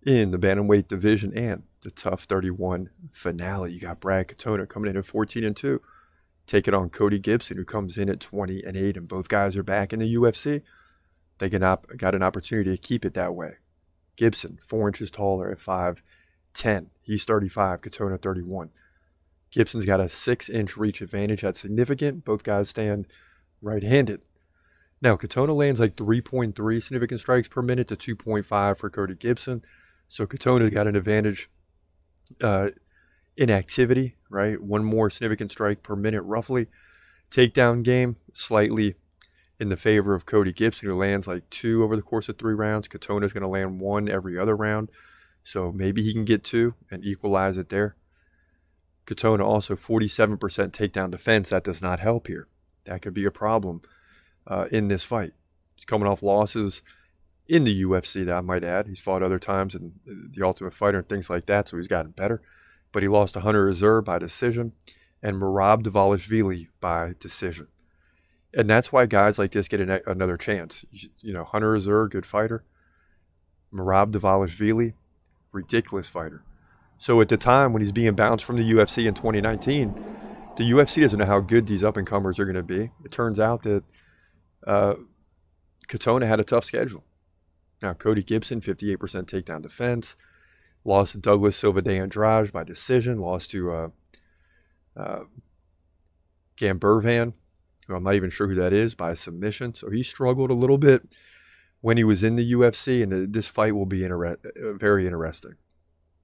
In the bantamweight division and the Tough 31 finale, you got Brad Katona coming in at 14-2, taking on Cody Gibson, who comes in at 20-8, and both guys are back in the UFC. They got an opportunity to keep it that way. Gibson, 4 inches taller at 5'10". He's 35, Katona 31. Gibson's got a 6-inch reach advantage. That's significant. Both guys stand right-handed. Now, Katona lands like 3.3 significant strikes per minute to 2.5 for Cody Gibson. So Katona's got an advantage in activity, right? One more significant strike per minute, roughly. Takedown game, slightly in the favor of Cody Gibson, who lands like 2 over the course of 3 rounds. Katona's going to land 1 every other round. So maybe he can get 2 and equalize it there. Katona also 47% takedown defense. That does not help here. That could be a problem in this fight. He's coming off losses in the UFC, that I might add. He's fought other times in the Ultimate Fighter and things like that, so he's gotten better. But he lost to Hunter Azur by decision and Merab Dvalishvili by decision. And that's why guys like this get another chance. You know, Hunter Azur, good fighter. Merab Dvalishvili, ridiculous fighter. So at the time when he's being bounced from the UFC in 2019, the UFC doesn't know how good these up-and-comers are going to be. It turns out that Katona had a tough schedule. Now, Cody Gibson, 58% takedown defense. Lost to Douglas Silva de Andrade by decision. Lost to Gambervan, who I'm not even sure who that is, by submission. So he struggled a little bit when he was in the UFC, and this fight will be very interesting,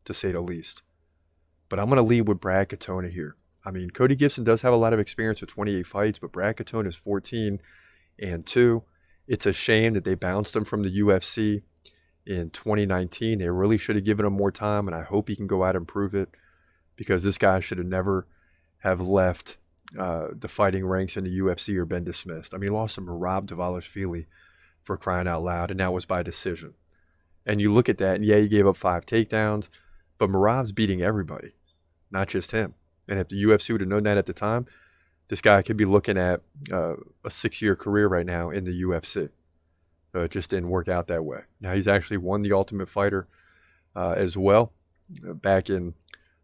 to say the least. But I'm going to lead with Brad Katona here. I mean, Cody Gibson does have a lot of experience with 28 fights, but Brad Katona is 14-2. It's a shame that they bounced him from the UFC in 2019. They really should have given him more time, and I hope he can go out and prove it, because this guy should have never have left the fighting ranks in the UFC or been dismissed. I mean, he lost to Merab Dvalishvili, for crying out loud, and that was by decision. And you look at that, and yeah, he gave up 5 takedowns, but Merab's beating everybody, not just him. And if the UFC would have known that at the time, this guy could be looking at a 6-year career right now in the UFC. It just didn't work out that way. Now, he's actually won the Ultimate Fighter as well back in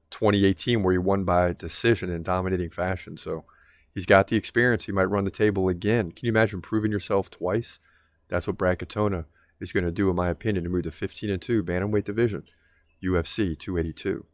2018, where he won by decision in dominating fashion. So he's got the experience. He might run the table again. Can you imagine proving yourself twice? That's what Brad Katona is going to do, in my opinion, to move to 15-2 bantamweight division, UFC 282.